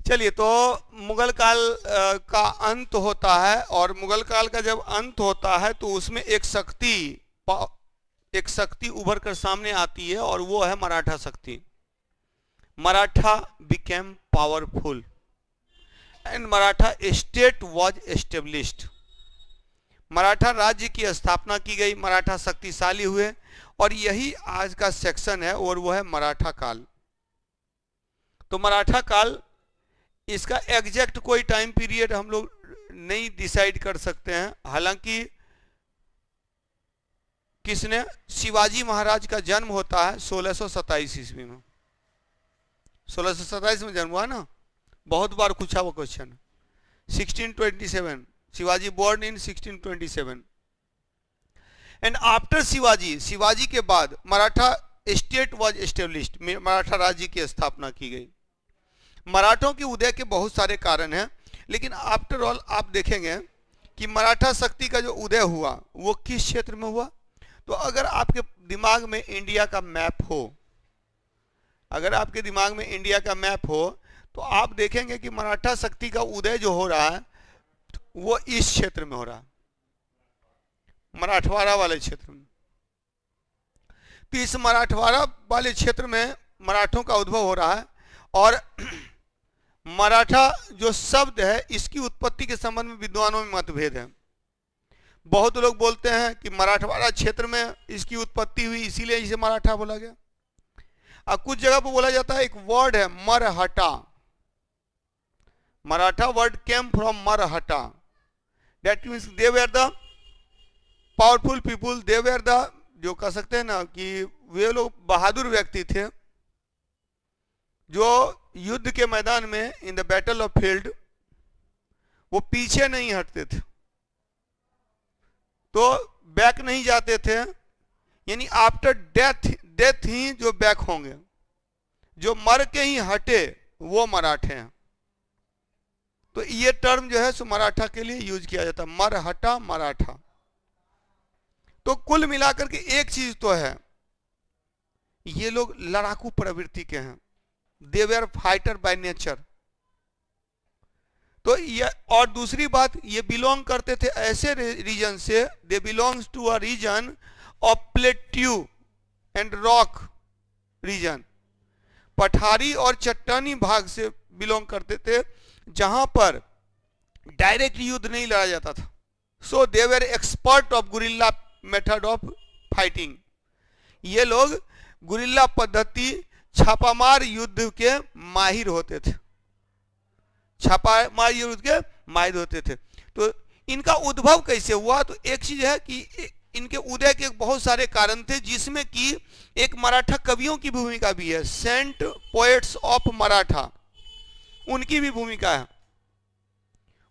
चलिए, तो मुगल काल का अंत होता है, और मुगल काल का जब अंत होता है तो उसमें एक शक्ति उभर कर सामने आती है, और वो है मराठा शक्ति। Maratha became powerful and Maratha state was established. Maratha राज्य की स्थापना की गई, मराठा शक्तिशाली हुए, और यही आज का सेक्शन है, और वो है मराठा काल। तो मराठा काल, इसका एग्जैक्ट कोई टाइम पीरियड हम लोग नहीं डिसाइड कर सकते हैं। हालांकि किसने, शिवाजी महाराज का जन्म होता है 1627 ईस्वी में। 1627 में जन्म हुआ ना, बहुत बार पूछा वो क्वेश्चन। 1627, Shivaji born in 1627। एंड आफ्टर शिवाजी के बाद Maratha state was established, Maratha राज्य की स्थापना की गई। मराठों के उदय के बहुत सारे कारण हैं, लेकिन आफ्टर ऑल आप देखेंगे कि मराठा शक्ति का जो उदय हुआ वो किस क्षेत्र में हुआ। तो अगर आपके दिमाग में इंडिया का मैप हो, अगर आपके दिमाग में इंडिया का मैप हो, तो आप देखेंगे कि मराठा शक्ति का उदय जो हो रहा है वो इस क्षेत्र में हो रहा है, मराठवाड़ा वाले क्षेत्र में। तो इस मराठवाड़ा वाले क्षेत्र में मराठों का उद्भव हो रहा है, और मराठा जो शब्द है इसकी उत्पत्ति के संबंध में विद्वानों में मतभेद है। बहुत लोग बोलते हैं कि मराठवाड़ा क्षेत्र में इसकी उत्पत्ति हुई, इसीलिए इसे मराठा बोला गया। अब कुछ जगह पर बोला जाता है, एक वर्ड है Marhata, Maratha word came from Marhata, that means they were the powerful people, they were the, जो कह सकते हैं ना कि वे लोग बहादुर व्यक्ति थे जो युद्ध के मैदान में, in the battle of field, वो पीछे नहीं हटते थे, तो बैक नहीं जाते थे, यानी आफ्टर डेथ ही जो बैक होंगे, जो मर के ही हटे वो मराठे हैं। तो ये टर्म जो है सो मराठा के लिए यूज किया जाता है, मरहटा, मराठा। तो कुल मिलाकर के एक चीज तो है, ये लोग लड़ाकू प्रवृत्ति के हैं, they were fighter by nature. तो ये, और दूसरी बात, ये बिलोंग करते थे ऐसे रीजन से, they belongs to a region of plateau and rock region, पठारी और चट्टानी भाग से बिलोंग करते थे, जहां पर डायरेक्ट युद्ध नहीं लड़ा जाता था। So they were expert of guerrilla method of fighting. ये लोग गुरिल्ला पद्धति, छापामार युद्ध के माहिर होते थे, छापामार युद्ध के माहिर होते थे। तो इनका उद्भव कैसे हुआ, तो एक चीज है कि इनके उदय के बहुत सारे कारण थे, जिसमें कि एक मराठा कवियों की भूमिका भी है, सेंट पोएट्स ऑफ मराठा, उनकी भी भूमिका है।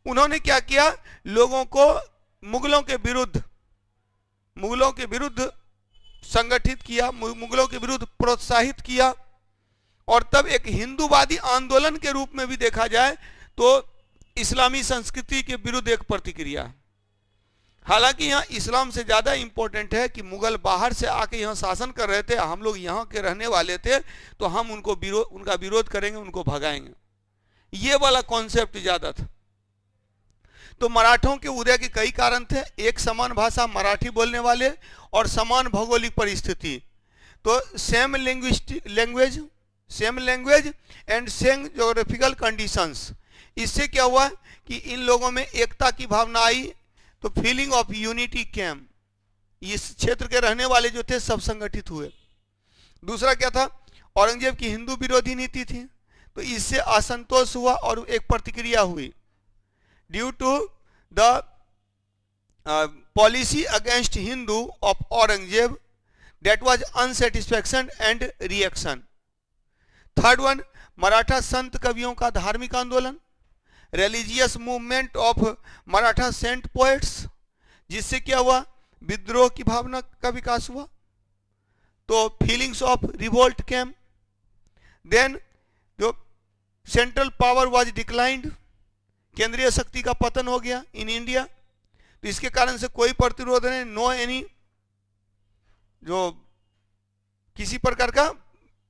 उन्होंने क्या किया, लोगों को मुगलों के विरुद्ध संगठित किया, मुगलों के विरुद्ध प्रोत्साहित किया, और तब एक हिंदूवादी आंदोलन के रूप में भी देखा जाए तो इस्लामी संस्कृति के विरुद्ध एक प्रतिक्रिया। हालांकि यहाँ इस्लाम से ज्यादा इंपॉर्टेंट है कि मुगल बाहर से आके यहाँ शासन कर रहे थे, हम लोग यहाँ के रहने वाले थे, तो हम उनका विरोध करेंगे, उनको भगाएंगे, ये वाला कॉन्सेप्ट ज्यादा था। तो मराठों के उदय के कई कारण थे, एक समान भाषा मराठी बोलने वाले और समान भौगोलिक परिस्थिति, तो same language and same geographical conditions. इससे क्या हुआ कि इन लोगों में एकता की भावना आई, तो फीलिंग ऑफ यूनिटी कैम, इस क्षेत्र के रहने वाले जो थे सब संगठित हुए। दूसरा क्या था, औरंगजेब की हिंदू विरोधी नीति थी, तो इससे असंतोष हुआ और एक प्रतिक्रिया हुई, due to the policy against Hindu of Aurangzeb, that was unsatisfaction and reaction. Third one, Maratha संत कवियों का धार्मिक आंदोलन, religious movement of Maratha saint poets, जिससे क्या हुआ, विद्रोह की भावना का विकास हुआ, तो feelings of revolt came. Then जो सेंट्रल पावर वाज डिक्लाइंड, केंद्रीय शक्ति का पतन हो गया इन इंडिया, तो इसके कारण से कोई प्रतिरोध नहीं, नो एनी, जो किसी प्रकार का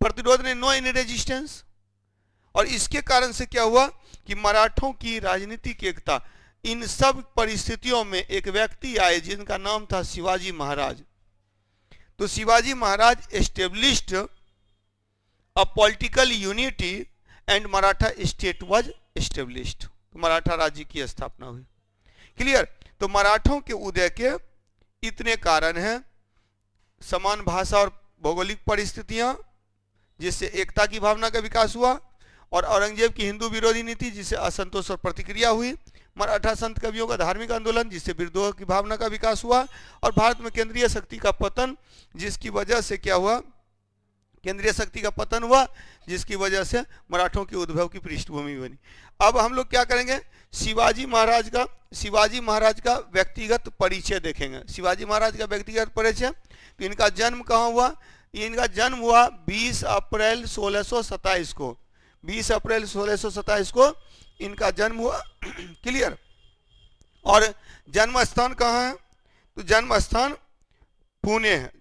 प्रतिरोध नहीं, नो एनी रेजिस्टेंस। और इसके कारण से क्या हुआ कि मराठों की राजनीतिक एकता, इन सब परिस्थितियों में एक व्यक्ति आए जिनका नाम था शिवाजी महाराज। तो Shivaji Maharaj established a political unity and Maratha state was established. तो मराठा राज्य की स्थापना हुई। क्लियर। तो मराठों के उदय के इतने कारण हैं, समान भाषा और भौगोलिक परिस्थितियां जिससे एकता की भावना का विकास हुआ, और औरंगजेब की हिंदू विरोधी नीति जिससे असंतोष और प्रतिक्रिया हुई, मराठा संत कवियों का धार्मिक आंदोलन जिससे विद्रोह की भावना का विकास हुआ, और भारत में केंद्रीय शक्ति का पतन जिसकी वजह से क्या हुआ, केंद्रीय शक्ति का पतन हुआ जिसकी वजह से मराठों के उद्भव की पृष्ठभूमि बनी। अब हम लोग क्या करेंगे, शिवाजी महाराज का व्यक्तिगत परिचय देखेंगे। शिवाजी महाराज का व्यक्तिगत परिचय, तो इनका जन्म कहाँ हुआ, इनका जन्म हुआ 20 अप्रैल 1627 को, 20 अप्रैल 1627 को इनका जन्म हुआ। क्लियर। और जन्म स्थान कहाँ है, तो जन्म स्थान पुणे है।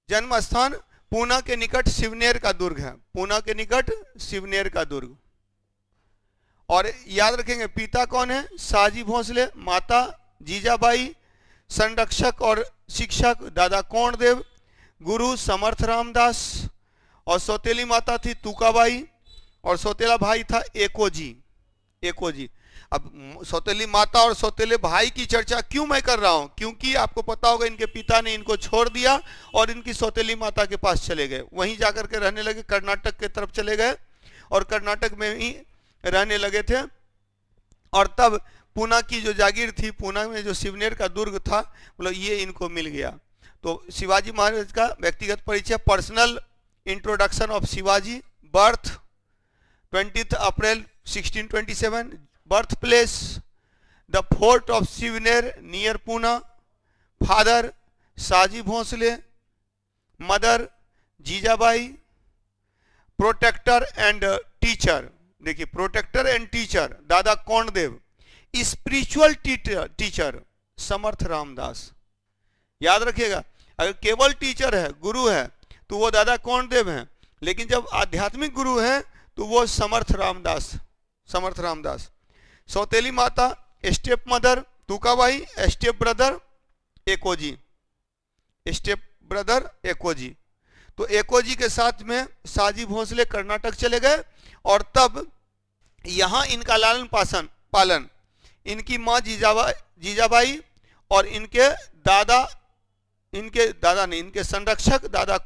जन्म स्थान पूना के निकट शिवनेर का दुर्ग है, पूना के निकट शिवनेर का दुर्ग। और याद रखेंगे पिता कौन है, शाहजी भोसले, माता जीजाबाई, संरक्षक और शिक्षक दादा कोंडदेव, गुरु समर्थ रामदास, और सौतेली माता थी तुकाबाई, और सौतेला भाई था एकोजी। अब सौतेली माता और सौतेले भाई की चर्चा क्यों मैं कर रहा हूं, क्योंकि आपको पता होगा इनके पिता ने इनको छोड़ दिया और इनकी सौतेली माता के पास चले गए, वहीं जाकर के रहने लगे, कर्नाटक के तरफ चले गए और कर्नाटक में ही रहने लगे थे। और तब पूना की जो जागीर थी, पूना में जो शिवनेर का दुर्ग था, मतलब ये इनको मिल गया। तो शिवाजी महाराज का व्यक्तिगत परिचय, personal introduction of Shivaji, birth 20 April 1627, birth place the fort of Shivner near Poona, father Shahji Bhosle, mother Jijabai, protector and teacher, देखिए protector and teacher Dada Kondadev, spiritual teacher Samarth Ramdas. याद रखिएगा, अगर केवल टीचर है, गुरु है, तो वो दादा कोंडदेव हैं, लेकिन जब आध्यात्मिक गुरु हैं तो वो समर्थ रामदास। सौतेली माता step mother Tukabai, step brother Ekoji. तो एकोजी के साथ में शाहजी भोसले कर्नाटक चले गए, और तब यहां इनका लालन पालन इनकी मां जीजाबाई और इनके संरक्षक दादा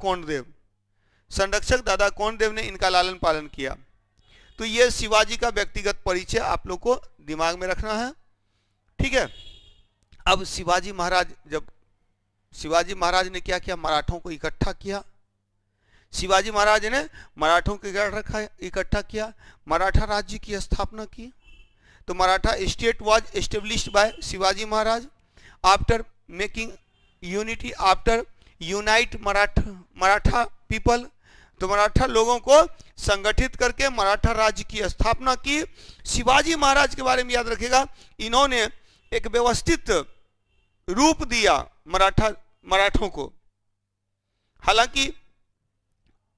कोंडदेव ने इनका लालन पालन किया। तो ये शिवाजी का व्यक्तिगत परिचय आप लोग को दिमाग में रखना है, ठीक है। अब शिवाजी महाराज ने क्या किया, मराठों को इकट्ठा किया। शिवाजी महाराज ने मराठों को इकट्ठा किया, मराठा राज्य की स्थापना की। तो Maratha state was established by Shivaji Maharaj after making unity, after unite Maratha people. तो मराठा लोगों को संगठित करके मराठा राज्य की स्थापना की। शिवाजी महाराज के बारे में याद रखिएगा, इन्होंने एक व्यवस्थित रूप दिया मराठों को। हालांकि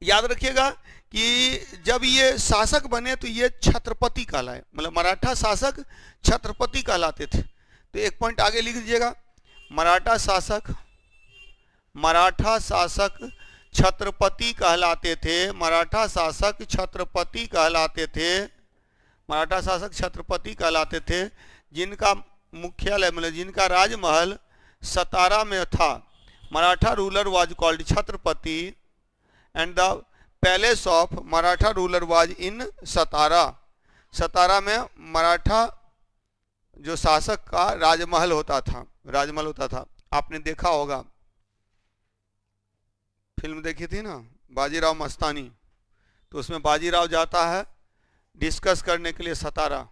याद रखिएगा कि जब ये शासक बने तो ये छत्रपति कहलाए, मतलब मराठा शासक छत्रपति कहलाते थे। तो एक पॉइंट आगे लिख दीजिएगा, मराठा शासक छत्रपति कहलाते थे, मराठा शासक छत्रपति कहलाते थे, जिनका मुख्यालय मतलब जिनका राजमहल सतारा में था। Maratha ruler was called Chhatrapati and the palace of Maratha ruler was in Satara. Satara में मराठा जो शासक का राजमहल होता था। आपने देखा होगा, फिल्म देखी थी ना बाजीराव मस्तानी, तो उसमें बाजीराव जाता है डिस्कस करने के लिए सतारा,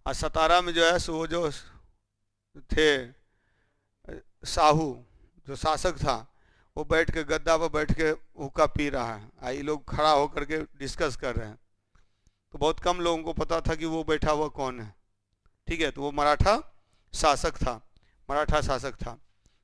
और सतारा में जो है वो जो थे साहू जो शासक था, वो बैठ के गद्दा पर बैठ के हुक्का पी रहा है, ये लोग खड़ा होकर के डिस्कस कर रहे हैं। तो बहुत कम लोगों को पता था कि वो बैठा हुआ कौन है, ठीक है। तो वो मराठा शासक था।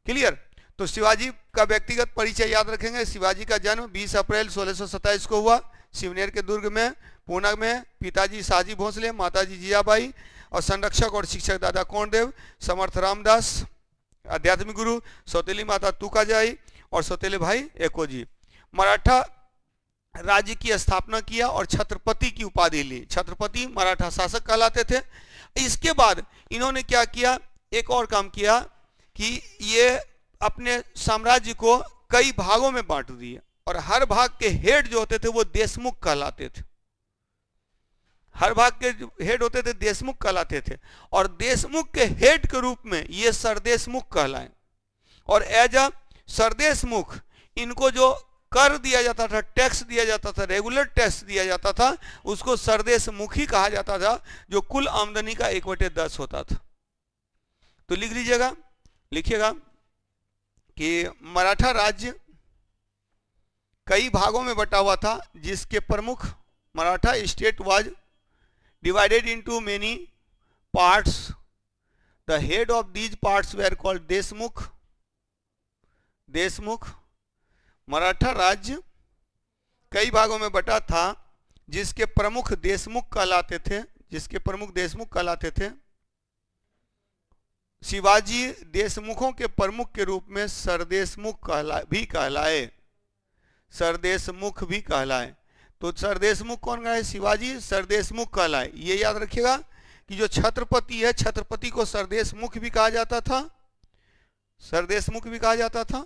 क्लियर। तो शिवाजी का व्यक्तिगत परिचय याद रखेंगे। शिवाजी का जन्म 20 अप्रैल 1627 को हुआ शिवनेर के दुर्ग में, पूना में। पिताजी शाहजी भोसले, माताजी जियाबाई, और संरक्षक और शिक्षक दादा कौंडदेव, समर्थ रामदास आध्यात्मिक गुरु, सौतेली माता तुकाजाई और सौतेले भाई एकोजी। मराठा राज्य की स्थापना किया और छत्रपति की उपाधि ली। छत्रपति मराठा शासक कहलाते थे। इसके बाद इन्होंने क्या किया, एक और काम किया कि ये अपने साम्राज्य को कई भागों में बांट दिए और हर भाग के हेड जो होते थे वो देशमुख कहलाते थे। हर भाग के जो हेड होते थे देशमुख कहलाते थे और देशमुख के हेड के रूप में ये सरदेशमुख कहलाए। और एज अ सरदेशमुख इनको जो कर दिया जाता था, टैक्स दिया जाता था, रेगुलर टैक्स दिया जाता था, उसको सरदेशमुखी कहा जाता था, जो कुल आमदनी का 1/10 होता था। तो लिख लीजिएगा, लिखिएगा कि मराठा राज्य कई भागों में बटा हुआ था, जिसके प्रमुख Maratha state was divided into many parts. The head of these parts where called Deshmukh. Deshmukh Maratha राज्य कई भागों में बटा था, जिसके प्रमुख देशमुख कहलाते थे, जिसके प्रमुख देशमुख कहलाते थे। शिवाजी देशमुखों के प्रमुख के रूप में सरदेशमुख भी कहलाए, सरदेशमुख भी कहलाए। तो सरदेशमुख कौन है? शिवाजी सरदेशमुख कहलाए। ये याद रखिएगा कि जो छत्रपति है, छत्रपति को सरदेशमुख भी कहा जाता था, सरदेशमुख भी कहा जाता था।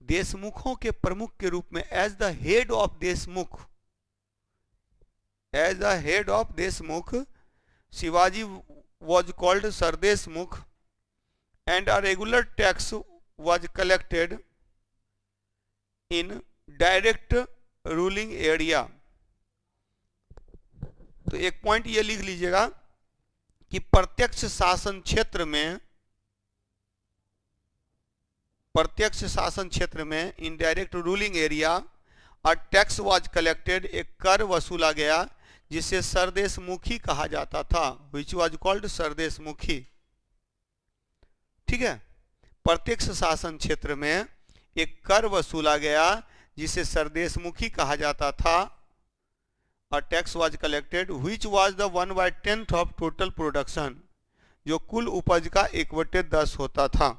देशमुखों के प्रमुख के रूप में as the head of Deshmukh, as the head of Deshmukh Shivaji was called Sardeshmukh and a regular tax was collected in direct ruling area। तो एक पॉइंट ये लिख लीजिएगा कि प्रत्यक्ष शासन क्षेत्र में, प्रत्यक्ष शासन क्षेत्र में indirect ruling area a tax was collected, एक कर वसूला गया जिसे सरदेशमुखी कहा जाता था, विच वाज कॉल्ड सरदेशमुखी। ठीक है, प्रत्यक्ष शासन क्षेत्र में एक कर वसूला गया जिसे सरदेशमुखी कहा जाता था। A tax was collected which was the 1/10 of total production, जो कुल उपज का 1/10 होता था,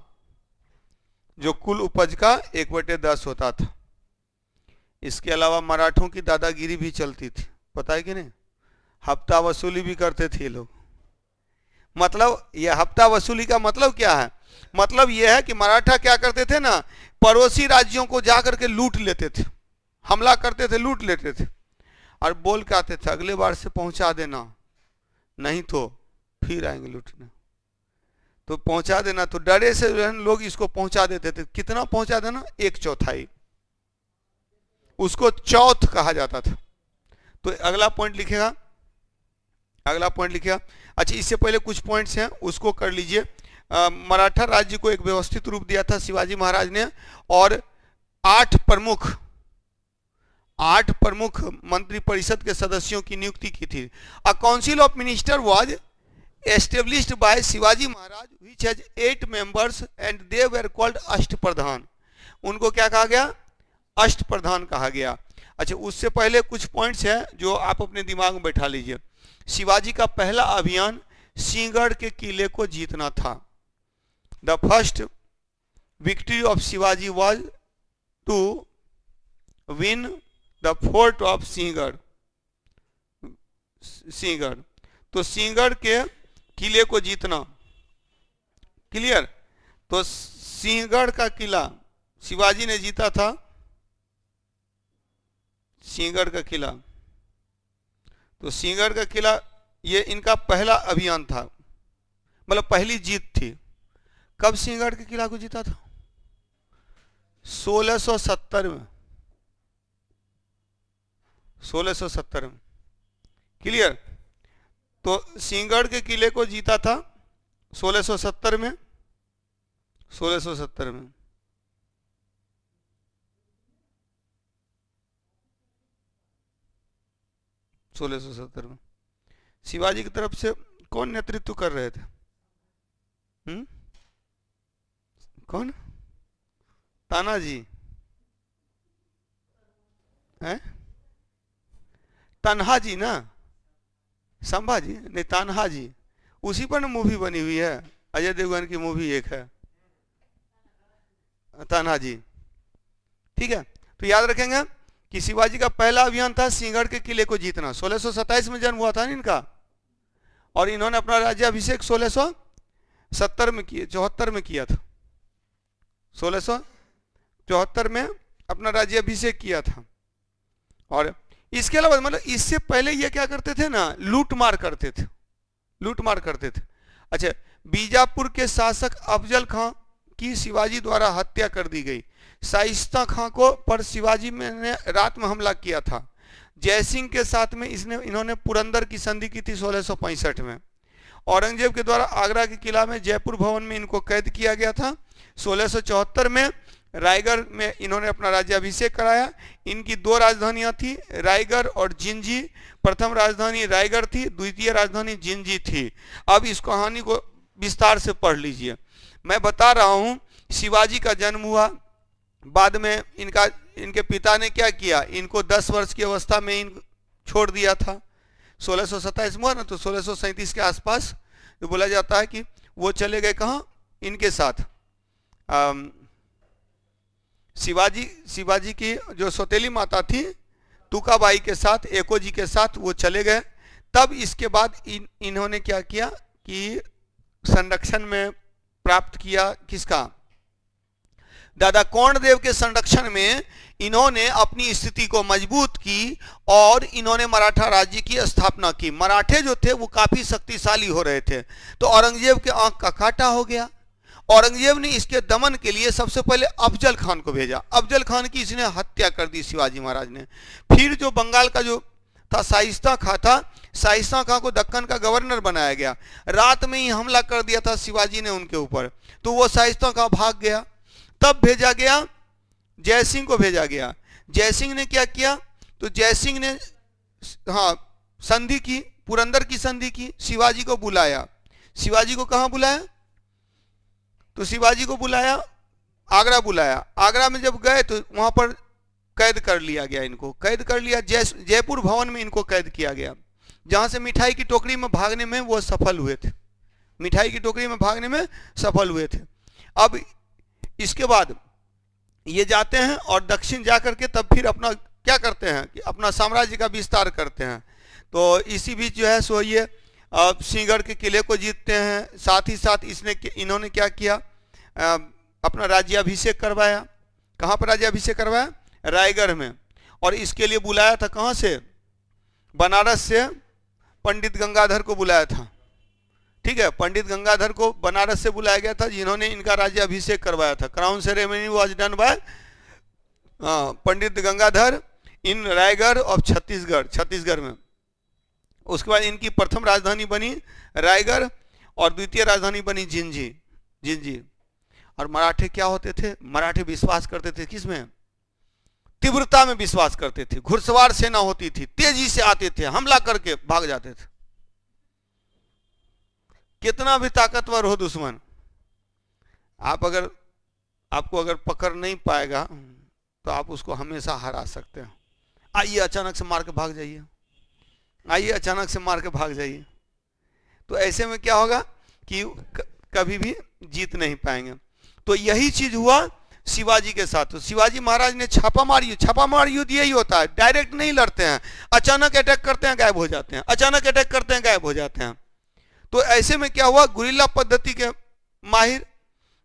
जो कुल उपज का 1/10 होता था। इसके अलावा मराठों की दादागिरी भी चलती थी, पता है कि नहीं? हफ्ता वसूली भी करते थे लोग। मतलब यह हफ्ता वसूली का मतलब क्या है? मतलब यह है कि मराठा क्या करते थे ना, पड़ोसी राज्यों को जाकर के लूट लेते थे, हमला करते थे, लूट लेते थे और बोल के आते थे अगले बार से पहुंचा देना, नहीं तो फिर आएंगे लूटने। तो पहुंचा देना, तो डरे से लोग इसको पहुंचा देते थे। कितना पहुंचा देना? 1/4, उसको चौथ कहा जाता था। तो अगला पॉइंट लिखेगा, अगला पॉइंट लिखेगा। अच्छा, इससे पहले कुछ पॉइंट्स हैं उसको कर लीजिए। मराठा राज्य को एक व्यवस्थित रूप दिया था शिवाजी महाराज ने और 8 प्रमुख मंत्री परिषद के सदस्यों की नियुक्ति की थी। A council of minister was established by Shivaji Maharaj which has 8 members and they were called Ashtapradhan. उनको क्या कहा गया? अष्टप्रधान कहा गया। अच्छा, उससे पहले कुछ पॉइंट्स हैं जो आप अपने दिमाग में बैठा लीजिए। शिवाजी का पहला अभियान सिंहगढ़ के किले को जीतना था। The first victory of Shivaji was to win the fort of Sinhagad. Sinhagad, तो सिंहगढ़ के किले को जीतना, क्लियर? तो सिंहगढ़ का किला शिवाजी ने जीता था, सिंहगढ़ का किला। तो सिंहगढ़ का किला ये इनका पहला अभियान था, मतलब पहली जीत थी। कब सिंहगढ़ के किला को जीता था? 1670 में, 1670 में, क्लियर? तो सिंहगढ़ के किले को जीता था 1670 में, 1670 में। में शिवाजी की तरफ से कौन नेतृत्व कर रहे थे? कौन? तानाजी है, तन्हा जी ना, संभाजी नहीं, तान्हा जी, उसी पर ना मूवी बनी हुई है, अजय देवगन की मूवी एक है तान्हा जी। ठीक है, तो याद रखेंगे कि शिवाजी का पहला अभियान था सिंहगढ़ के किले को जीतना। 1627 में जन्म हुआ था ना इनका, और इन्होंने अपना राज्याभिषेक 1670 में किया, 74 में किया था, 1674 में अपना राज्याभिषेक किया था। और इसके अलावा मतलब इससे पहले ये क्या करते थे ना, लूट मार करते थे, लूट मार करते थे। अच्छा, बीजापुर के शासक अफजल खां की शिवाजी द्वारा हत्या कर दी गई। शाइस्ता खां को पर शिवाजी ने रात में हमला किया था। जयसिंह के साथ में इन्होंने पुरंदर की संधि की थी 1665 में। औरंगजेब के द्वारा आगरा के किला में जयपुर भवन में इनको कैद किया गया था। 1674 में रायगढ़ में इन्होंने अपना राज्याभिषेक कराया। इनकी दो राजधानियां थी, रायगढ़ और जिंजी। प्रथम राजधानी रायगढ़ थी, द्वितीय राजधानी जिंजी थी। अब इस कहानी को विस्तार से पढ़ लीजिए। मैं बता रहा हूं शिवाजी का जन्म हुआ, बाद में इनके पिता ने क्या किया, इनको 10 वर्ष की अवस्था में छोड़ दिया था। 1627 में हुआ ना, तो 1637 के आसपास तो बोला जाता है कि वो चले गए कहाँ, इनके साथ शिवाजी की जो सौतेली माता थी तुकाबाई के साथ, एको जी के साथ वो चले गए। तब इसके बाद इन्होंने क्या किया कि संरक्षण में प्राप्त किया, किसका, दादा कर्णदेव के संरक्षण में इन्होंने अपनी स्थिति को मजबूत की और इन्होंने मराठा राज्य की स्थापना की। मराठे जो थे वो काफी शक्तिशाली हो रहे थे, तो औरंगजेब के आंख का काटा हो गया। औरंगजेब ने इसके दमन के लिए सबसे पहले अफजल खान को भेजा। अफजल खान की इसने हत्या कर दी शिवाजी महाराज ने। फिर जो बंगाल का जो था शाइस्ता खां था, शाइस्ता खां को दक्कन का गवर्नर बनाया गया। रात में ही हमला कर दिया था शिवाजी ने उनके ऊपर, तो वो शाइस्ता खां भाग गया। तब भेजा गया, जयसिंह को भेजा गया। जयसिंह ने क्या किया, तो जयसिंह ने संधि की, पुरंदर की संधि की, शिवाजी को बुलाया। शिवाजी को कहाँ बुलाया, तो शिवाजी को बुलाया, आगरा बुलाया। आगरा में जब गए तो वहां पर कैद कर लिया गया, इनको कैद कर लिया। जयपुर भवन में इनको कैद किया गया, जहां से मिठाई की टोकरी में भागने में वो सफल हुए थे, मिठाई की टोकरी में भागने में सफल हुए थे। अब इसके बाद ये जाते हैं और दक्षिण जाकर के तब फिर अपना क्या करते हैं कि अपना साम्राज्य का विस्तार करते हैं। तो इसी बीच जो है सो ये सिंहगढ़ के किले को जीतते हैं। साथ ही साथ इन्होंने क्या किया, अपना राज्याभिषेक करवाया। कहाँ पर राज्याभिषेक करवाया, रायगढ़ में। और इसके लिए बुलाया था कहाँ से, बनारस से पंडित गंगाधर को बुलाया था। ठीक है, पंडित गंगाधर को बनारस से बुलाया गया था, जिन्होंने इनका राज्याभिषेक करवाया था। Crown ceremony was done by Pandit Gangadhar in Raigad और छत्तीसगढ़ में। उसके बाद इनकी प्रथम राजधानी बनी रायगढ़ और द्वितीय राजधानी बनी जिंजी। और मराठे क्या होते थे, मराठे विश्वास करते थे किसमें, तीव्रता में विश्वास करते थे। घुड़सवार सेना होती थी, तेजी से आते थे, हमला करके भाग जाते थे। कितना भी ताकतवर हो दुश्मन, आपको अगर पकड़ नहीं पाएगा तो आप उसको हमेशा हरा सकते हैं। आइए अचानक से मार के भाग जाइए, आइए अचानक से मार के भाग जाइए, तो ऐसे में क्या होगा कि कभी भी जीत नहीं पाएंगे। तो यही चीज हुआ शिवाजी के साथ। तो शिवाजी महाराज ने छापामार युद्ध यही होता है, डायरेक्ट नहीं लड़ते हैं, अचानक अटैक करते हैं, गायब हो जाते हैं, अचानक अटैक करते हैं, गायब हो जाते हैं। तो ऐसे में क्या हुआ, गुरिल्ला पद्धति के माहिर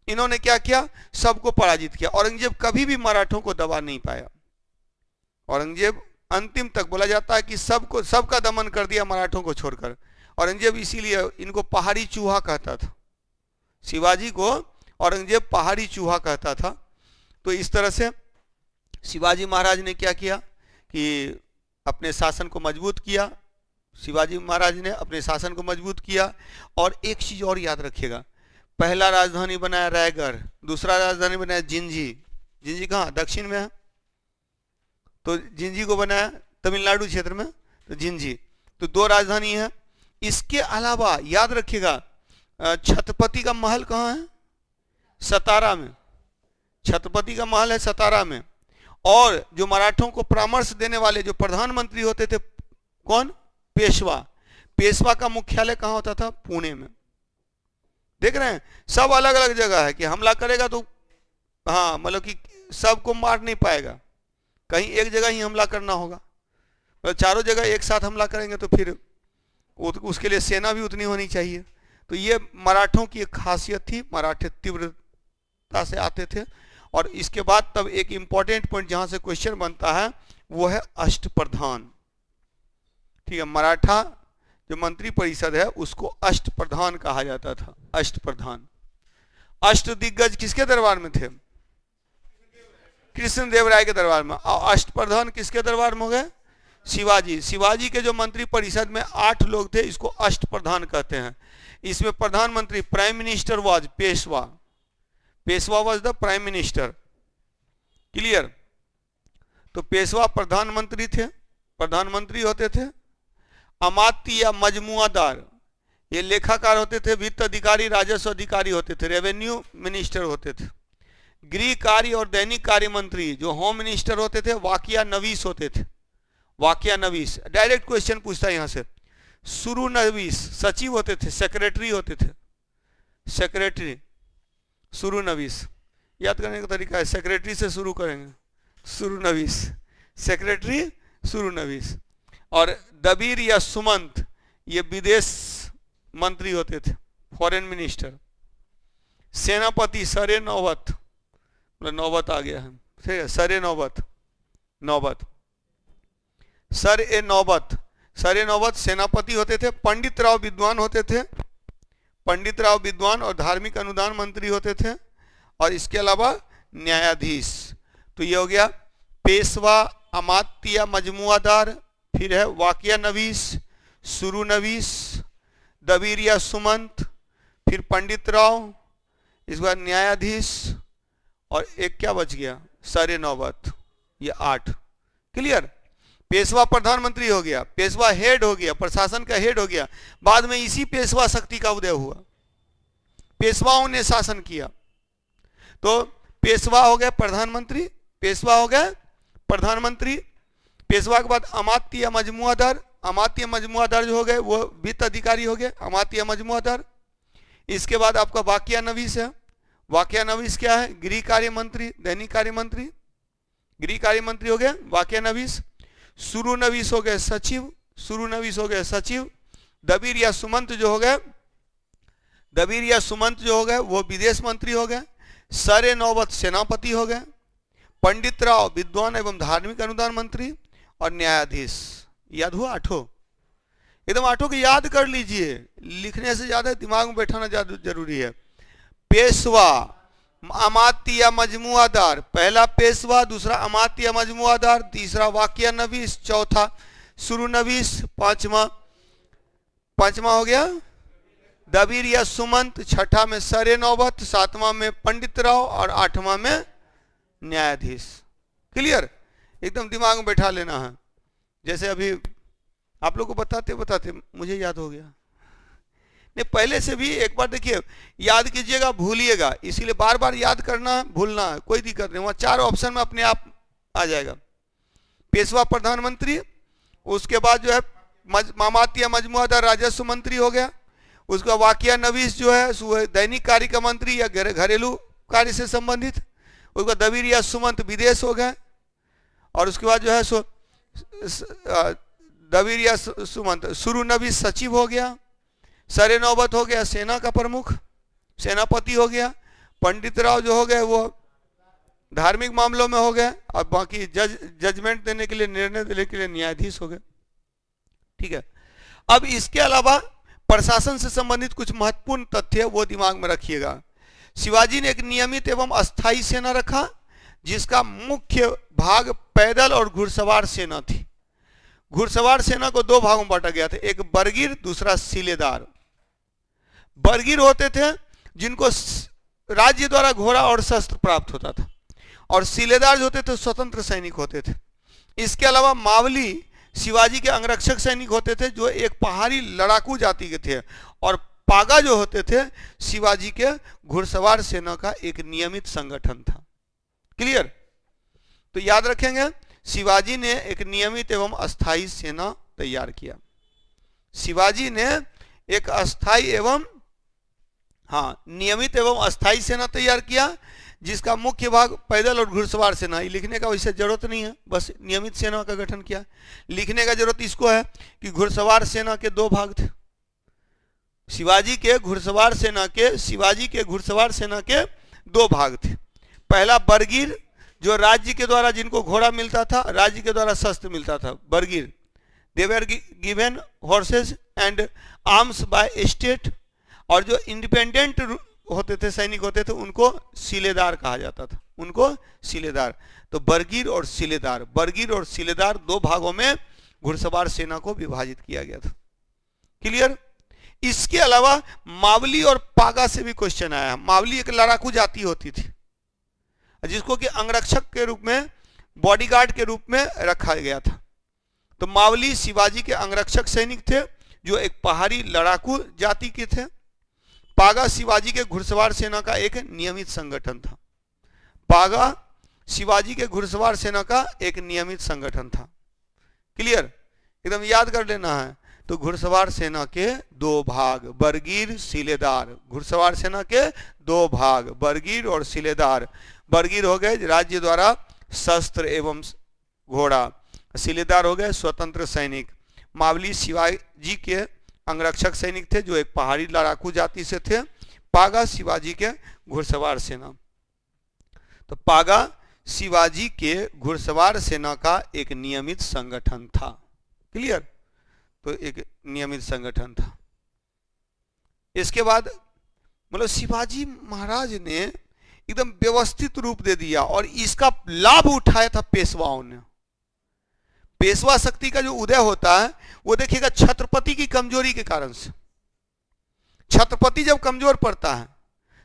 इन्होंने क्या किया, सबको पराजित किया। औरंगजेब कभी भी मराठों को दबा नहीं पाया। औरंगजेब अंतिम तक बोला जाता है कि सबका दमन कर दिया मराठों को छोड़कर। औरंगजेब इसीलिए इनको पहाड़ी चूहा कहता था, शिवाजी को औरंगजेब पहाड़ी चूहा कहता था। तो इस तरह से शिवाजी महाराज ने क्या किया कि अपने शासन को मजबूत किया। शिवाजी महाराज ने अपने शासन को मजबूत किया। और एक चीज और याद रखिएगा, पहला राजधानी बनाया रायगढ़, दूसरा राजधानी बनाया जिंजी कहाँ, दक्षिण में है, तो जिंजी को बनाया तमिलनाडु क्षेत्र में, तो जिंजी। तो दो राजधानी है। इसके अलावा याद रखिएगा छत्रपति का महल कहाँ है, सतारा में। छत्रपति का महल है सतारा में। और जो मराठों को परामर्श देने वाले जो प्रधानमंत्री होते थे कौन? पेशवा। पेशवा का मुख्यालय कहाँ होता था? पुणे में। देख रहे हैं, सब अलग अलग जगह है कि हमला करेगा तो हाँ मतलब कि सबको मार नहीं पाएगा, कहीं एक जगह ही हमला करना होगा। तो चारों जगह एक साथ हमला करेंगे तो फिर उसके लिए सेना भी उतनी होनी चाहिए। तो ये मराठों की एक खासियत थी, मराठे तीव्रता से आते थे। और इसके बाद तब एक इंपॉर्टेंट पॉइंट जहां से क्वेश्चन बनता है वो है अष्टप्रधान। ठीक है, मराठा जो मंत्री परिषद है उसको अष्टप्रधान कहा जाता था। अष्टप्रधान। अष्टदिग्गज किसके दरबार में थे? कृष्णदेवराय के दरबार में। और अष्टप्रधान किसके दरबार में हो गए? शिवाजी। शिवाजी के जो मंत्री परिषद में 8 लोग थे, इसको अष्टप्रधान कहते हैं। इसमें प्रधानमंत्री, prime minister was Peshwa. Peshwa was the prime minister. Clear? तो पेशवा प्रधानमंत्री थे, प्रधानमंत्री होते थे। अमात्य या मजमुआदार, ये लेखाकार होते थे। वित्त अधिकारी, राजस्व अधिकारी होते थे, रेवेन्यू मिनिस्टर होते थे। गृह कार्य और दैनिक कार्य मंत्री जो होम मिनिस्टर होते थे, वाकिया नवीस होते थे। वाकिया नवीस, डायरेक्ट क्वेश्चन पूछता है यहां से। सुरु नवीस सचिव होते थे, सेक्रेटरी होते थे। सेक्रेटरी सुरु नवीस, याद करने का तरीका है, सेक्रेटरी से शुरू करेंगे। सुरु नवीस, सेक्रेटरी सुरु नवीस। और दबीर या सुमंत ये विदेश मंत्री होते थे, फॉरेन मिनिस्टर। सेनापति सरे नौबत, मतलब नौबत आ गया है, ठीक है, सरे नौबत, नौबत, सर ए नौबत, सरे नौबत सेनापति होते थे। पंडित राव विद्वान होते थे, पंडित राव विद्वान और धार्मिक अनुदान मंत्री होते थे। और इसके अलावा न्यायाधीश। तो ये हो गया पेशवा, अमात्य मजमुआदार, फिर है वाकिया नवीस, सुरु नवीस, दबीर या सुमंत, फिर पंडित राव, इस बार न्यायाधीश, और एक क्या बच गया? सरे नौबत। ये 8। क्लियर? पेशवा प्रधानमंत्री हो गया, पेशवा हेड हो गया, प्रशासन का हेड हो गया। बाद में इसी पेशवा शक्ति का उदय हुआ, पेशवाओं ने शासन किया। तो पेशवा हो गए प्रधानमंत्री, पेशवा हो गए प्रधानमंत्री। पेशवा के बाद अमात्य या मजमुआदार, अमात्य मजमुआदार जो हो गए वो वित्त अधिकारी हो गए, अमात्य मजमुआदार। इसके बाद आपका वाकिया नवीस है। वाकिया नवीस क्या है? गृह कार्य मंत्री, दैनिक कार्य मंत्री, गृह कार्य मंत्री हो गए वाकिया नवीस। सुरु नवीस हो गए सचिव, सुरु नवीस हो गए सचिव। दबीर या सुमंत जो हो गए, दबीर या सुमंत जो हो गए वो विदेश मंत्री हो गए। सरे नौबत सेनापति हो गए। पंडित राव विद्वान एवं धार्मिक अनुदान मंत्री। और न्यायाधीश। याद हुआ 8? एकदम 8 को याद कर लीजिए, लिखने से ज्यादा दिमाग में बैठाना ज्यादा जरूरी है। पेशवा, अमात्य या मजमुआदार, पहला पेशवा, दूसरा अमात्य या मजमुआदार, तीसरा वाकिया नवीस, चौथा सुरु नवीस, पांचवा हो गया दबीर या सुमंत, छठा में सरे नौबत, सातवां में पंडित राव और 8वां में न्यायाधीश। क्लियर? एकदम दिमाग में बैठा लेना है। जैसे अभी आप लोग को बताते बताते मुझे याद हो गया। नहीं, पहले से भी एक बार देखिए, याद कीजिएगा, भूलिएगा, इसीलिए बार बार याद करना, भूलना कोई दिक्कत नहीं। वहां 4 ऑप्शन में अपने आप आ जाएगा। पेशवा प्रधानमंत्री, उसके बाद जो है अमात्य मजमुआदार राजस्व मंत्री हो गया। उसका वाकिया नवीस जो है दैनिक कार्य का मंत्री या घरेलू कार्य से संबंधित। उसका दबीर या सुमंत विदेश हो गए। और उसके बाद जो है दबीर या सुमंत सुरु नवीस सचिव हो गया। सरे नौबत हो गया सेना का प्रमुख, सेनापति हो गया। पंडित राव जो हो गए वो धार्मिक मामलों में हो गए। और बाकी जजमेंट देने के लिए, निर्णय देने के लिए न्यायाधीश हो गए। ठीक है, अब इसके अलावा प्रशासन से संबंधित कुछ महत्वपूर्ण तथ्य वो दिमाग में रखिएगा। शिवाजी ने एक नियमित एवं अस्थायी सेना रखा, जिसका मुख्य भाग पैदल और घुड़सवार सेना थी। घुड़सवार सेना को 2 भागों में बांटा गया था, एक बरगीर, दूसरा सीलेदार। बरगीर होते थे जिनको राज्य द्वारा घोड़ा और शस्त्र प्राप्त होता था, और सीलेदार जो होते थे स्वतंत्र सैनिक होते थे। इसके अलावा मावली शिवाजी के अंगरक्षक सैनिक होते थे, जो एक पहाड़ी लड़ाकू जाति के थे। और पागा जो होते थे शिवाजी के घुड़सवार सेना का एक नियमित संगठन था। क्लियर? तो याद रखेंगे, शिवाजी ने एक नियमित एवं अस्थायी सेना तैयार किया। शिवाजी ने एक अस्थायी एवं नियमित एवं अस्थायी सेना तैयार किया, जिसका मुख्य भाग पैदल और घुड़सवार सेना। ये लिखने का वैसे जरूरत नहीं है, बस नियमित सेना का गठन किया। लिखने का जरूरत इसको है कि घुड़सवार सेना के दो भाग थे। शिवाजी के घुड़सवार सेना के दो भाग थे। पहला बरगीर, जो राज्य के द्वारा जिनको घोड़ा मिलता था, राज्य के द्वारा शस्त्र मिलता था, bargir, they were given horses and arms by state. और जो इंडिपेंडेंट होते थे, सैनिक होते थे, उनको सिलेदार कहा जाता था, उनको सिलेदार। तो बरगीर और सिलेदार दो भागों में घुड़सवार सेना को विभाजित किया गया था। क्लियर? इसके अलावा मावली और पागा से भी क्वेश्चन आया। मावली एक लड़ाकू जाति होती थी, जिसको कि अंगरक्षक के रूप में, बॉडीगार्ड के रूप में रखा गया था। तो मावली शिवाजी के अंगरक्षक सैनिक थे, जो एक पहाड़ी लड़ाकू जाति के थे। पागा शिवाजी के घुड़सवार सेना का एक नियमित संगठन था। पागा शिवाजी के घुड़सवार सेना का एक नियमित संगठन था। क्लियर? एकदम याद कर लेना है। तो घुड़सवार सेना के दो भाग, बरगीर, सिलेदार। घुड़सवार सेना के दो भाग, बरगीर और सिलेदार। बरगीर हो गए राज्य द्वारा शस्त्र एवं घोड़ा, सिलेदार हो गए स्वतंत्र सैनिक। मावली शिवाजी के अंगरक्षक सैनिक थे, जो एक पहाड़ी लड़ाकू जाति से थे। पागा शिवाजी के घुड़सवार सेना। तो पागा शिवाजी के घुड़सवार सेना का एक नियमित संगठन था। क्लियर? तो एक नियमित संगठन था। इसके बाद मतलब शिवाजी महाराज ने एकदम व्यवस्थित रूप दे दिया, और इसका लाभ उठाया था पेशवाओं ने। पेशवा शक्ति का जो उदय होता है, वो देखिएगा छत्रपति की कमजोरी के कारण से। छत्रपति जब कमजोर पड़ता है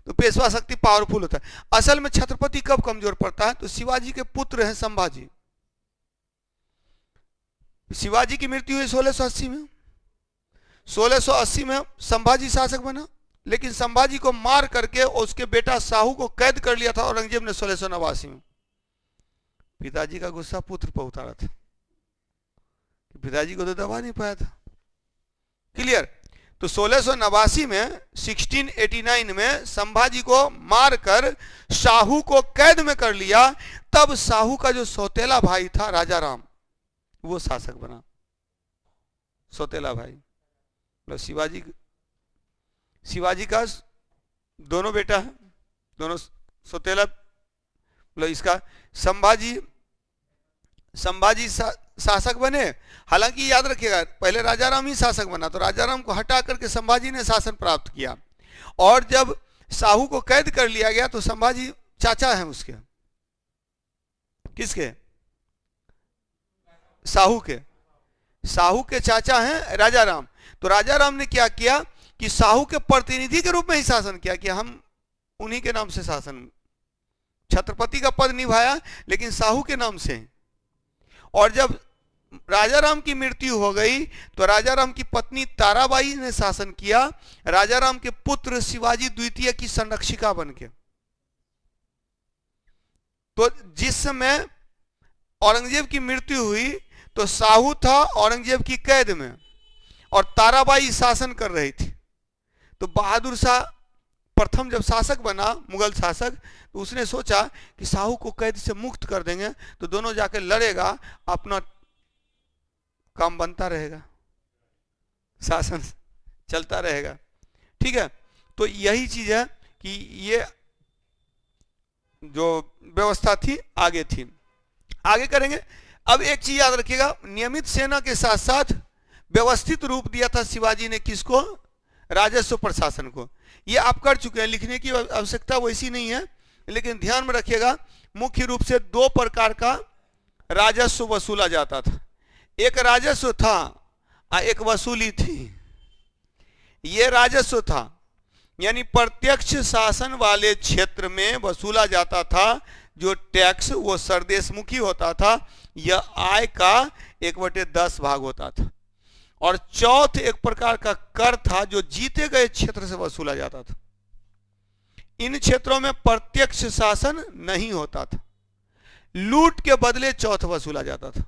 तो पेशवा शक्ति पावरफुल होता है। असल में छत्रपति कब कमजोर पड़ता है? तो शिवाजी के पुत्र हैं संभाजी। शिवाजी की मृत्यु हुई 1680 में। 1680 में संभाजी शासक बना, लेकिन संभाजी को मार करके उसके बेटा शाहू को कैद कर लिया था औरंगजेब ने 1689 में। पिताजी का गुस्सा पुत्र पर उतारा था, पिताजी को तो दबा नहीं पाया था। क्लियर? तो 1689 में 1689 में संभाजी को मारकर शाहू को कैद में कर लिया। तब शाहू का जो सौतेला भाई था राजा राम, वो शासक बना। सौतेला भाई मतलब शिवाजी का दोनों बेटा है, दोनों सौतेला। मतलब इसका संभाजी शासक बने। हालांकि याद रखिएगा, पहले राजा राम ही शासक बना, तो राजा राम को हटा करके संभाजी ने शासन प्राप्त किया। और जब शाहू को कैद कर लिया गया तो संभाजी चाचा हैं उसके। किसके? शाहू के चाचा हैं राजा राम। तो राजा राम ने क्या किया कि शाहू के प्रतिनिधि के रूप में ही शासन किया कि हम उन्हीं के नाम से शासन, छत्रपति का पद निभाया लेकिन शाहू के नाम से। और जब राजा राम की मृत्यु हो गई तो राजा राम की पत्नी ताराबाई ने शासन किया, राजा राम के पुत्र शिवाजी द्वितीय की संरक्षिका बनके। तो जिस समय औरंगजेब की मृत्यु हुई तो शाहू था औरंगजेब की कैद में और ताराबाई शासन कर रही थी। तो बहादुर शाह प्रथम जब शासक बना, मुगल शासक, तो उसने सोचा कि शाहू को कैद से मुक्त कर देंगे तो दोनों जाकर लड़ेगा, अपना काम बनता रहेगा, शासन चलता रहेगा। ठीक है? तो यही चीज है कि ये जो व्यवस्था थी आगे थी, आगे करेंगे। अब एक चीज याद रखिएगा, नियमित सेना के साथ साथ व्यवस्थित रूप दिया था शिवाजी ने किसको? राजस्व प्रशासन को। ये आप कर चुके हैं, लिखने की आवश्यकता वैसी नहीं है, लेकिन ध्यान में रखिएगा मुख्य रूप से दो प्रकार का राजस्व वसूला जाता था। एक राजस्व था और एक वसूली थी। ये राजस्व था यानी प्रत्यक्ष शासन वाले क्षेत्र में वसूला जाता था जो टैक्स, वो सरदेशमुखी होता था। यह आय का 1/10 भाग होता था। और चौथ एक प्रकार का कर था जो जीते गए क्षेत्र से वसूला जाता था। इन क्षेत्रों में प्रत्यक्ष शासन नहीं होता था। लूट के बदले चौथ वसूला जाता था।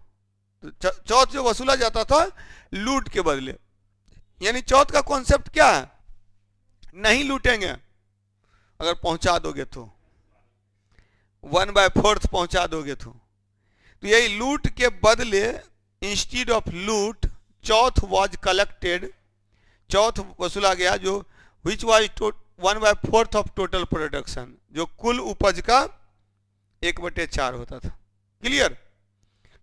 तो चौथ जो वसूला जाता था लूट के बदले, यानी चौथ का कॉन्सेप्ट क्या है, नहीं लूटेंगे, अगर पहुंचा दोगे तो 1/4 पहुंचा दोगे तो यही लूट के बदले, इंस्टीड ऑफ लूट चौथ वॉज कलेक्टेड, चौथ वसूला गया, जो which was 1/4 of total production, जो कुल उपज का 1/4 होता था। क्लियर?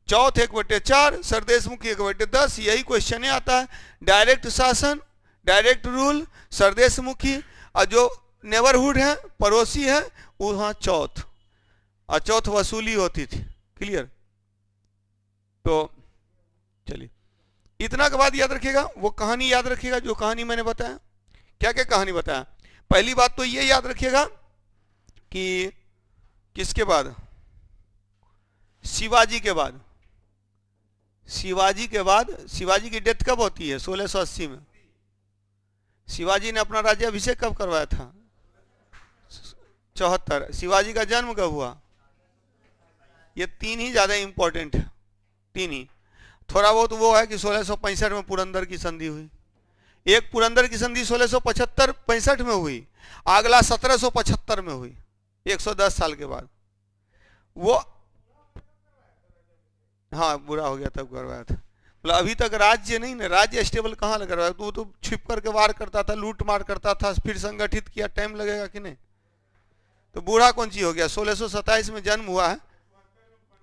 चौथ 1/4, सरदेशमुखी 1/10, यही क्वेश्चन आता है। डायरेक्ट शासन, डायरेक्ट रूल, सरदेशमुखी, और जो नेबरहुड है, पड़ोसी है, वहां चौथ, और चौथ वसूली होती थी। क्लियर? तो चलिए इतना के बाद याद रखिएगा, वो कहानी याद रखिएगा जो कहानी मैंने बताया। क्या क्या कहानी बताया? पहली बात तो ये याद रखिएगा कि किसके बाद, शिवाजी के बाद, शिवाजी के बाद, शिवाजी की डेथ कब होती है? 1680 में। शिवाजी ने अपना राज्याभिषेक कब करवाया था? 74। शिवाजी का जन्म कब हुआ? ये तीन ही ज्यादा इंपॉर्टेंट है, तीन ही। थोड़ा बहुत वो है कि 1665 में पुरंदर की संधि हुई, एक पुरंदर की संधि 1675-65 में हुई, अगला 1775 में हुई, 110 साल के बाद वो, हाँ बुरा हो गया तब करवाया था। मतलब अभी तक राज्य नहीं ना, राज्य स्टेबल कहाँ लग रहा है, तो वो तो छिप करके वार करता था, लूट मार करता था, फिर संगठित किया, टाइम लगेगा कि नहीं? तो बूढ़ा कौन सी हो गया? 1627 में जन्म हुआ है,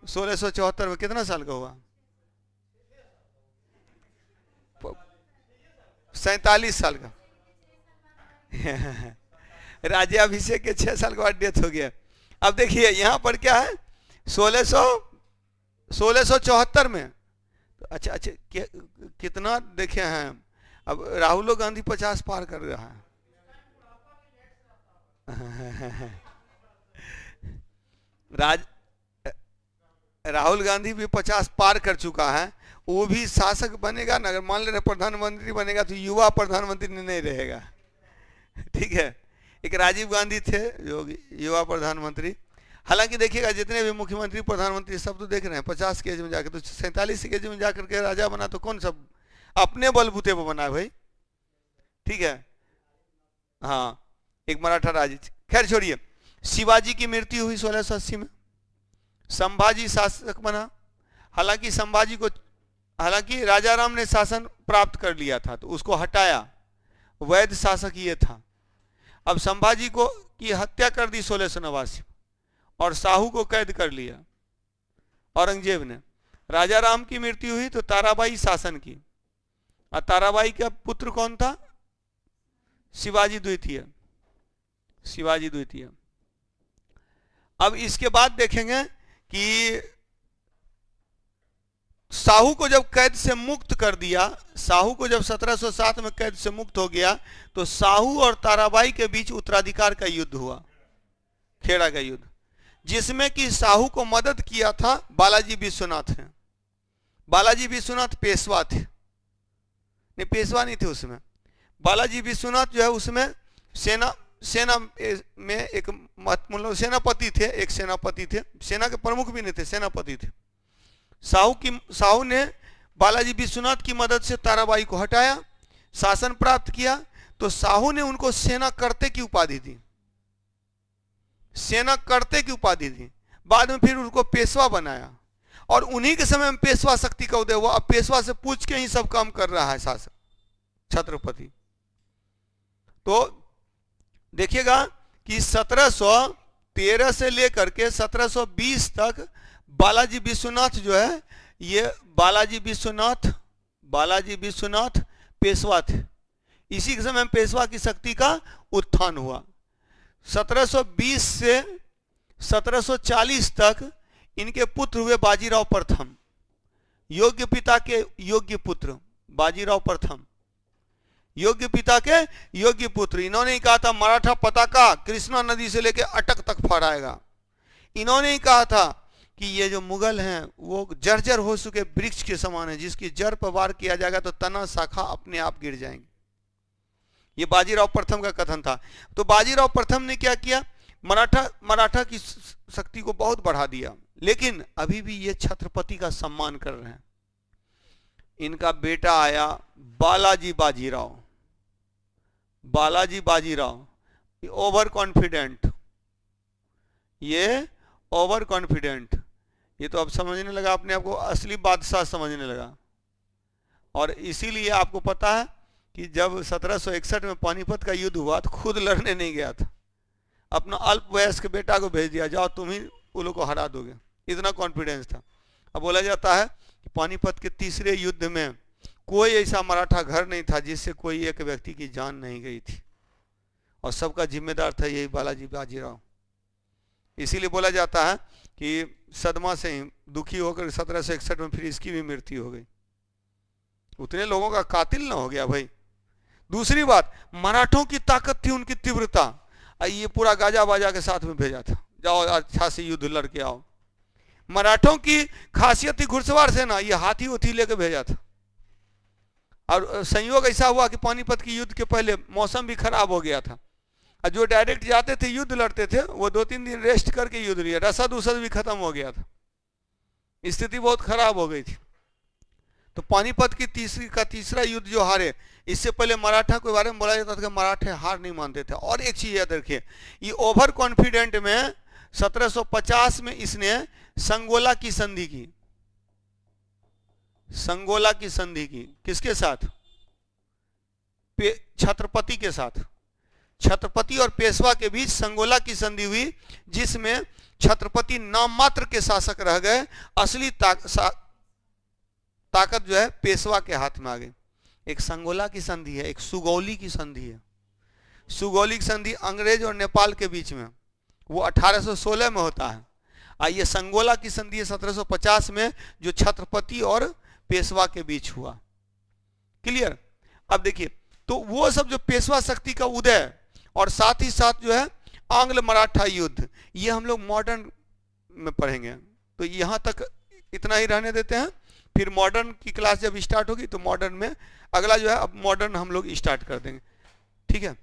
1674 में कितना साल का हुआ? 47 साल का। राज्याभिषेक के 6 साल के बाद डेथ हो गया। अब देखिए यहां पर क्या है, 1674 में, तो अच्छा कितना देखे हैं, अब राहुल गांधी 50 पार कर रहा है। राहुल गांधी भी 50 पार कर चुका है, वो भी शासक बनेगा ना, अगर मान ले प्रधानमंत्री बनेगा तो युवा प्रधानमंत्री नहीं रहेगा। ठीक है, एक राजीव गांधी थे जो युवा प्रधानमंत्री। हालांकि देखिएगा जितने भी मुख्यमंत्री प्रधानमंत्री सब तो देख रहे हैं 50 के एज में जाकर, तो 47 के एज में जाकर के राजा बना, तो कौन सब अपने बलबूते पर बना भाई। ठीक है, हाँ एक मराठा राजा। खैर छोड़िए, शिवाजी की मृत्यु हुई 1680 में, संभाजी शासक बना। हालांकि राजा राम ने शासन प्राप्त कर लिया था तो उसको हटाया, वैध शासक ये था। अब संभाजी को की हत्या कर दी 1689 और साहू को कैद कर लिया औरंगजेब ने। राजा राम की मृत्यु हुई तो ताराबाई शासन की, और ताराबाई का पुत्र कौन था? शिवाजी द्वितीय, शिवाजी द्वितीय। अब इसके बाद देखेंगे कि साहू को जब कैद से मुक्त कर दिया, साहू को जब 1707 में कैद से मुक्त हो गया, तो साहू और ताराबाई के बीच उत्तराधिकार का युद्ध हुआ, खेड़ा का युद्ध, जिसमें कि साहू को मदद किया था बालाजी विश्वनाथ ने। बालाजी विश्वनाथ पेशवा थे, नहीं पेशवा नहीं थे उसमें, बालाजी विश्वनाथ जो है उसमें सेना में एक मतलब सेनापति थे, एक सेनापति थे, सेना के प्रमुख भी नहीं थे, सेनापति थे। साहू ने बालाजी विश्वनाथ की मदद से ताराबाई को हटाया, शासन प्राप्त किया, तो साहू ने उनको सेना करते की उपाधि दी, सेना करते की उपाधि दी। बाद में फिर उनको पेशवा बनाया, और उन्हीं के समय में पेशवा शक्ति का उदय हुआ। अब पेशवा से पूछ के ही सब काम कर रहा है शासक छत्रपति। तो देखिएगा कि 1713 से लेकर के 1720 तक बालाजी विश्वनाथ जो है, ये बालाजी विश्वनाथ पेशवा थे। इसी के समय पेशवा की शक्ति का उत्थान हुआ। 1720 से 1740 तक इनके पुत्र हुए बाजीराव प्रथम, योग्य पिता के योग्य पुत्र बाजीराव प्रथम, योग्य पिता के योग्य पुत्र। इन्होंने ही कहा था मराठा पताका कृष्णा नदी से लेकर अटक तक फहराएगा। इन्होंने ही कहा था कि ये जो मुगल हैं वो जर्जर हो चुके वृक्ष के समान है, जिसकी जड़ पर वार किया जाएगा तो तना शाखा अपने आप गिर जाएंगे। ये बाजीराव प्रथम का कथन था। तो बाजीराव प्रथम ने क्या किया, मराठा की शक्ति को बहुत बढ़ा दिया, लेकिन अभी भी ये छत्रपति का सम्मान कर रहे हैं। इनका बेटा आया बालाजी बाजीराव। बालाजी बाजीराव ओवर कॉन्फिडेंट, ये ओवर कॉन्फिडेंट, ये तो अब समझने लगा, अपने आप को असली बादशाह समझने लगा। और इसीलिए आपको पता है कि जब 1761 में पानीपत का युद्ध हुआ तो खुद लड़ने नहीं गया था, अपना अल्पवयस्क बेटा को भेज दिया, जाओ तुम ही उन लोगों को हरा दोगे, इतना कॉन्फिडेंस था। अब बोला जाता है कि पानीपत के तीसरे युद्ध में कोई ऐसा मराठा घर नहीं था जिससे कोई एक व्यक्ति की जान नहीं गई थी, और सबका जिम्मेदार था यही बालाजी बाजीराव। इसीलिए बोला जाता है कि सदमा से ही दुखी होकर 1761 में फिर इसकी भी मृत्यु हो गई। उतने लोगों का कातिल ना हो गया भाई। दूसरी बात, मराठों की ताकत थी, उनकी तीव्रता, ये पूरा गाजा बाजा के साथ में भेजा था, जाओ अच्छा से युद्ध लड़के आओ। मराठों की खासियत थी घुड़सवार सेना, ये हाथी उथी लेके भेजा था। और संयोग ऐसा हुआ कि पानीपत की युद्ध के पहले मौसम भी खराब हो गया था, और जो डायरेक्ट जाते थे युद्ध लड़ते थे वो 2-3 दिन रेस्ट करके युद्ध लिया, रसद उसद भी खत्म हो गया था, स्थिति बहुत खराब हो गई थी। तो पानीपत की तीसरा युद्ध जो हारे, इससे पहले मराठा के बारे में बोला जाता था कि मराठे हार नहीं मानते थे। और एक चीज याद रखिए, ये ओवर कॉन्फिडेंट में 1750 में इसने संगोला की संधि की। संगोला की संधि की किसके साथ? छत्रपति के साथ। छत्रपति और पेशवा के बीच संगोला की संधि हुई, जिसमें छत्रपति नाम मात्र के शासक रह गए, असली ताकत जो है पेशवा के हाथ में आ गई। एक संगोला की संधि है, एक सुगौली की संधि है। सुगौली की संधि अंग्रेज और नेपाल के बीच में, वो 1816 में होता है। ये संगोला की संधि 1750 में, जो छत्रपति और पेशवा के बीच हुआ। क्लियर? अब देखिए, तो वो सब जो पेशवा शक्ति का उदय और साथ ही साथ जो है आंग्ल मराठा युद्ध, ये हम लोग मॉडर्न में पढ़ेंगे। तो यहाँ तक इतना ही रहने देते हैं, फिर मॉडर्न की क्लास जब स्टार्ट होगी तो मॉडर्न में अगला जो है अब मॉडर्न हम लोग स्टार्ट कर देंगे। ठीक है।